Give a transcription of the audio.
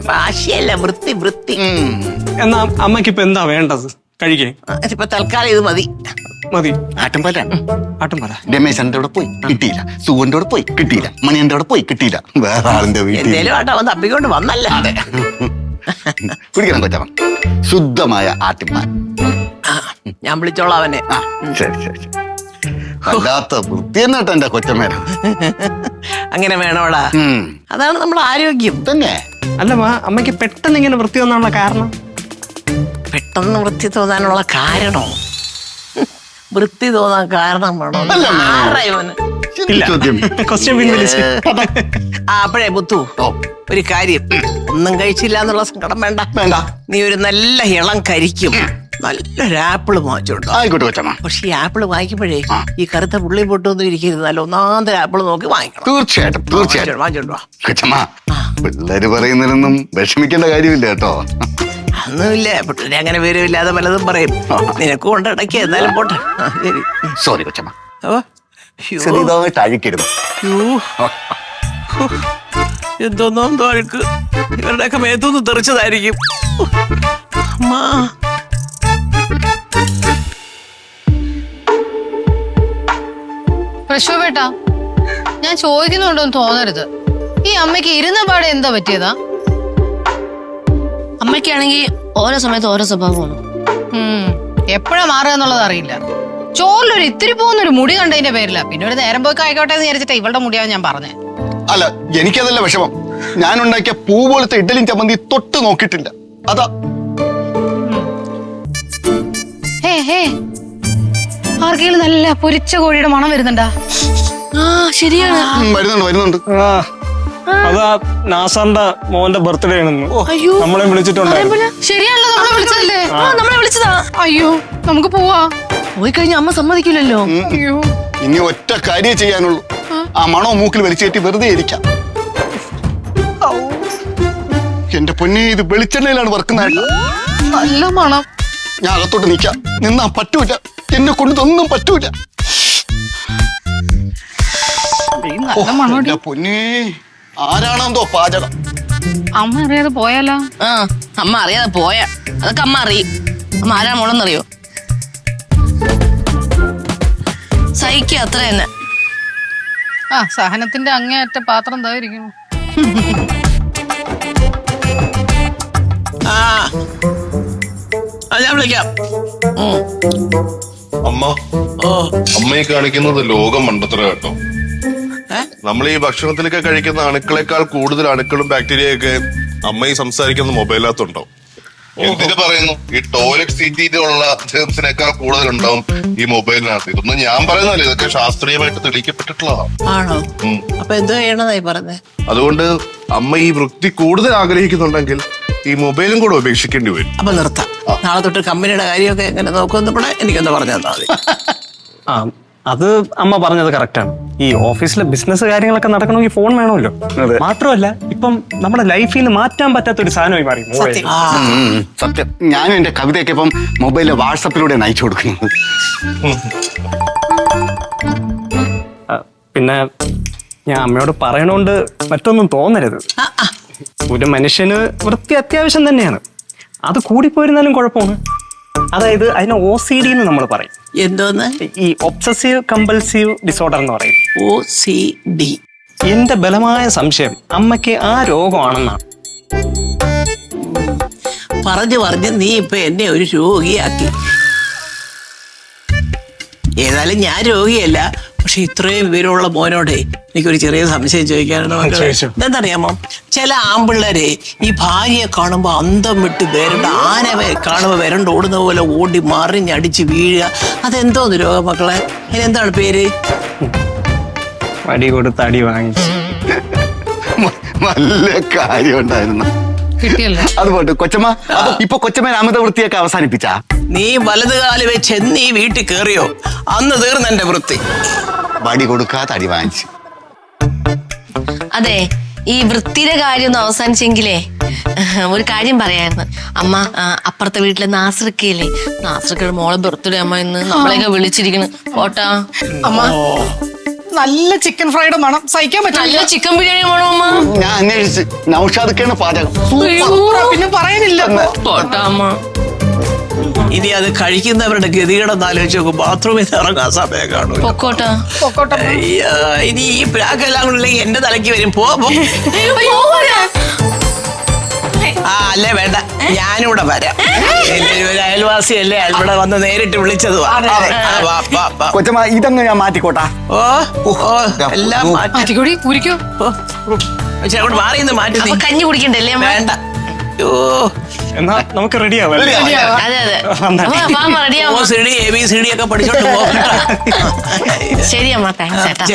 വാശിയല്ല, വൃത്തി വൃത്തി. എന്നാ അമ്മയ്ക്ക് ഇപ്പൊ എന്താ വേണ്ടത് കഴിക്കേ? ഇപ്പൊ തൽക്കാലം ഇത് മതി. മതി. ആട്ടുംപാലാണ്. ആട്ടുംപാല. രമേശന്റെ കൂടെ പോയി കിട്ടിയില്ല, സുവന്റെ കൂടെ പോയി കിട്ടിയില്ല, മണിയന്റെ കൂടെ പോയി കിട്ടിയില്ല, വേറെ ആളിന്റെ വീട്ടിൽ. എന്തേലും ആട്ടോ അവൻ തപ്പിക്കൊണ്ട് വന്നല്ല. കുടിക്കണം കൊച്ചമ്മ, ശുദ്ധമായ ആട്ടിൻപാൽ. ഞാൻ വിളിച്ചോളാം അവനെ. ശരി ശരി ശരി. വല്ലാത്ത വൃത്തി തന്നെ കേട്ടോ എന്റെ കൊച്ചമ്മേന. അങ്ങനെ വേണോടാ, അതാണ് നമ്മുടെ ആരോഗ്യം തന്നെ. അല്ല അമ്മയ്ക്ക് പെട്ടെന്ന് ഇങ്ങനെ വൃത്തി വന്നാനുള്ള കാരണം? പെട്ടെന്ന് വൃത്തി തോന്നാനുള്ള കാരണോ? വൃത്തി തോന്നാൻ കാരണം വേണോ? അപ്പോഴേ മുത്തു, ഒരു കാര്യം, ഒന്നും കഴിച്ചില്ല എന്നുള്ള സങ്കടം വേണ്ട. നീ ഒരു നല്ല ഇളം കരിക്കും നല്ലൊരു ആപ്പിള് വാങ്ങിച്ചോണ്ടോ. ആയിക്കോട്ടെ കൊച്ചമ്മ. പക്ഷെ ഈ ആപ്പിള് വാങ്ങിക്കുമ്പോഴേ ഈ കറുത്ത പുള്ളി പൊട്ടൊന്നും ഇരിക്കരുത്, നല്ല ഒന്നാന്തര ആപ്പിള് നോക്കി വാങ്ങിക്കണം. തീർച്ചയായിട്ടും തീർച്ചയായിട്ടും വാങ്ങിച്ചോണ്ടോ. കൊച്ചമ്മ, പിള്ളേര് പറയുന്നതിലൊന്നും വിഷമിക്കേണ്ട കാര്യമില്ല കേട്ടോ. ഒന്നുമില്ല, പിള്ളേരെ അങ്ങനെ വിവരമില്ലാതെ പലതും പറയും. നിനക്ക് കൊണ്ട് ഇടയ്ക്ക് എന്നാലും പോട്ടെ. ശരി. സോറി കൊച്ചമ്മ. ചെറിയതായിട്ട് അഴിക്കരുത്. എന്തോന്നോ അഴുക്ക് ഇവരുടെയൊക്കെ മേത്തൊന്ന് തെറിച്ചതായിരിക്കും. അമ്മാ, പ്രശോഭേട്ടാ, ഞാൻ ചോദിക്കുന്നുണ്ടോന്ന് തോന്നരുത്. ഈ അമ്മയ്ക്ക് ഇരുന്ന പാടെ എന്താ പറ്റിയതാ? അമ്മയ്ക്കാണെങ്കിൽ ഓരോ സമയത്ത് ഓരോ സ്വഭാവമാണ്. എപ്പോഴാ മാറുക എന്നുള്ളത് അറിയില്ല. ചോറിലൊരു ഇത്തിരി പോകുന്നൊരു മുടി കണ്ടതിന്റെ പേരില്ല. പിന്നെ ഒരു നേരം പോയി ആയിക്കോട്ടെ എന്ന് വിചാരിച്ചിട്ട് ഇവളുടെ മുടിയാവും ഞാൻ പറഞ്ഞേ. അല്ല, എനിക്കതല്ല വിഷമം. ഞാൻ ഉണ്ടാക്കിയ പൂ പോലത്തെ ഇഡ്ഡലിയും ചമ്മന്തി തൊട്ട് നോക്കിയിട്ടില്ല, അതാ. ആർക്കെങ്കിലും നല്ല പൊരിച്ച കോഴിയുടെ മണം വരുന്നുണ്ടാ? ശരിയാണ്, വരുന്നുണ്ട്. അതാ നാസാറിന്റെ മോന്റെ ബർത്ത്ഡേ ആണെന്ന് നമ്മളെ വിളിച്ചിട്ടുണ്ടായിരുന്നു. ശരിയാണല്ലോ, നമ്മളെ വിളിച്ചതല്ലേ? നമ്മളെ വിളിച്ചതാ. അയ്യോ, നമുക്ക് പോവാ. പോയി കഴിഞ്ഞ അമ്മ സമ്മതിക്കില്ലല്ലോ. അയ്യോ, ഇനി ഒറ്റ കാര്യം ചെയ്യാനുള്ളൂ, ആ മണോ മൂക്കിൽ വലിച്ചു കയറ്റി വെറുതെ ഇരിക്കാം. എന്റെ പൊന്നെ, ഇത് വെളിച്ചെണ്ണയിലാണ് വറുക്കുന്നതായിട്ട്. നല്ല മണം. ഞാൻ അകത്തോട്ട് നിൽക്കാം, നിന്നാ പറ്റൂല, എന്നെ കൊണ്ട് ഇതൊന്നും പറ്റൂല. എന്റെ പൊന്നെ, ആരാണെന്തോ പാചകം. അമ്മ അറിയാതെ പോയാലോ? അമ്മ അറിയാതെ പോയ അതൊക്കെ അമ്മ അറിയും. അമ്മ ആരാ മോളെന്നറിയോ? സഹിക്കുക, അത്ര തന്നെ. സഹനത്തിന്റെ അങ്ങേയറ്റ പാത്രം എന്തായിരിക്കുന്നു? ഞാൻ വിളിക്കാം. അമ്മ, അമ്മയെ കാണിക്കുന്നത് ലോകം മണ്ടത്തര കേട്ടോ. നമ്മൾ ഈ ഭക്ഷണത്തിലൊക്കെ കഴിക്കുന്ന അണുക്കളെക്കാൾ കൂടുതൽ അണുക്കളും ബാക്ടീരിയയൊക്കെ അമ്മ ഈ സംസാരിക്കുന്ന മൊബൈലിനകത്തുണ്ടാവും. എന്തിനു പറയുന്നു, ഈ ടോയ്ലറ്റ് സീറ്റിലുള്ള ജേംസിനേക്കാൾ കൂടുതൽ ഉണ്ടാവും ഈ മൊബൈലിനകത്ത്. ഇതൊന്നും ഞാൻ പറയുന്നതല്ല, ഇതൊക്കെ ശാസ്ത്രീയമായിട്ട് തെളിയിക്കപ്പെട്ടിട്ടുള്ളതാണ്. ആണോ? അപ്പൊ എന്തോ ചെയ്യണതായി പറഞ്ഞേ? അതുകൊണ്ട് അമ്മ ഈ വൃത്തി കൂടുതൽ ആഗ്രഹിക്കുന്നുണ്ടെങ്കിൽ ഈ മൊബൈലും കൂടെ ഉപേക്ഷിക്കേണ്ടി വരും. അപ്പൊ നിർത്താം. നാളെ തൊട്ട് കമ്പനിയുടെ കാര്യമൊക്കെ എങ്ങനെ നോക്കുമെന്ന് കൂടെ എനിക്കൊന്ന് പറഞ്ഞു തന്നാ മതി. അത് അമ്മ പറഞ്ഞത് കറക്റ്റാണ്. ഈ ഓഫീസിലെ ബിസിനസ് കാര്യങ്ങളൊക്കെ നടക്കണമെങ്കിൽ ഫോൺ വേണമല്ലോ. മാത്രമല്ല ഇപ്പം നമ്മുടെ ലൈഫിൽ നിന്ന് മാറ്റാൻ പറ്റാത്ത ഒരു സാധനമായി മാറി മൊബൈൽ. സത്യം, ഞാനും എന്റെ കവിതയൊക്കെ ഇപ്പം മൊബൈലിലെ വാട്സപ്പിലൂടെ അയച്ചു കൊടുക്കുന്നത്. പിന്നെ ഞാൻ അമ്മയോട് പറയണോണ്ട് മറ്റൊന്നും തോന്നരുത്. ഒരു മനുഷ്യന് വൃത്തി അത്യാവശ്യം തന്നെയാണ്. അത് കൂടിപ്പോയിരുന്നാലും കുഴപ്പമാണ്. അതായത് അതിനെ OCD എന്ന് നമ്മൾ പറയും. എന്തോന്ന്? ഈ ഒബ്സസീവ് കമ്പൽസീവ് ഡിസോർഡർ എന്ന് പറയും. OCD. എന്റെ ബലമായ സംശയം അമ്മയ്ക്ക് ആ രോഗമാണെന്നാണ്. പറഞ്ഞ് നീ ഇപ്പൊ എന്നെ ഒരു രോഗിയാക്കി. ഏതായാലും ഞാൻ രോഗിയല്ല, പക്ഷെ ഇത്രയും വിവരമുള്ള മോനോടെ എനിക്കൊരു ചെറിയ സംശയം ചോദിക്കാനാണ്. എന്താണെന്നറിയാമോ, ചില ആമ്പിള്ളേരെ ഈ ഭാര്യയെ കാണുമ്പോ അന്തം വിട്ട് വരണ്ട, ആനവെ കാണുമ്പോ വരണ്ട ഓടുന്ന പോലെ ഓടി മറിഞ്ഞടിച്ച് വീഴുക. അതെന്തോന്ന് രോഗം മക്കളെ? അതിനെന്താണ് പേര്? വടി കൊടുത്ത് അടി വാങ്ങിച്ചു. നല്ല കാര്യം ഉണ്ടായിരുന്നു. അതുപോലെ കൊച്ചമ്മ, ഇപ്പൊ കൊച്ചമ്മ അമിത വൃത്തിയൊക്കെ അവസാനിപ്പിച്ചാ? നീ വലതുകാല് വെച്ച് എന്നീ വീട്ടിൽ കേറിയോ അന്ന് തീർന്ന എന്റെ വൃത്തി. വടി കൊടുക്കാതെ അടി വാങ്ങിച്ചു. അതെ, ഈ വൃത്തിയുടെ കാര്യം ഒന്ന് അവസാനിച്ചെങ്കിലേ ഒരു കാര്യം പറയായിരുന്നു. അമ്മ, അപ്പുറത്തെ വീട്ടിലെ നാസൃക്കയില്ലേ, നാസൃക്കയുടെ മോളെ ബർത്ത്ഡേ അമ്മ ഇന്ന് നമ്മളെയൊക്കെ വിളിച്ചിരിക്കുന്നു. പോട്ടാ അമ്മ, നല്ല ചിക്കൻ ഫ്രൈഡ് മണം സഹിക്കാൻ നല്ല പറ്റില്ല. ചിക്കൻ ബിരിയാണി വേണോ അമ്മ? ഞാൻ അന്വേഷിച്ച് നൗഷാദൊക്കെയാണ് പാചകം. സൂപ്പറാ, പിന്നെ പറയാനില്ല. പോട്ടാ അമ്മ. ഇനി അത് കഴിക്കുന്നവരുടെ ഗതികേടെന്ന് ആലോചിച്ച് നോക്കും. ബാത്റൂമിൽ നിന്ന് ഇറങ്ങാൻ സമയം കാണൂല. പൊക്കോട്ടാ. പൊക്കോട്ടെ. അയ്യോ, ഇനി ഈ പ്രാക്കെല്ലാം കൊണ്ടില്ലെങ്കിൽ എന്റെ തലയ്ക്ക് വരും. പോ ആ അല്ലേ വേണ്ട, ഞാനിവിടെ വരാം. എന്റെ ഒരു അയൽവാസിയല്ലേ, ഇവിടെ വന്ന് നേരിട്ട് വിളിച്ചത്. കൊച്ചമ്മ ഇതങ്ങ് ഞാൻ മാറ്റിക്കോട്ടാ. ഓ ഓ എല്ലാം മാറ്റി മാറ്റിക്കൂടി കുരിക്കോ. അങ്ങോട്ട് മാറി നിന്ന് മാറ്റി. അപ്പൊ കഞ്ഞി കുടിക്കണ്ടല്ലേ അമ്മ? വേണ്ട. ഓ എന്നാ നമുക്ക് റെഡി ആവാം. അതെ അതെ. റെഡിയാവും. OCD ABCD ഒക്കെ പഠിച്ചോണ്ട് പോ. ശരി അമ്മ, താങ്ക്സ് ചേട്ടാ.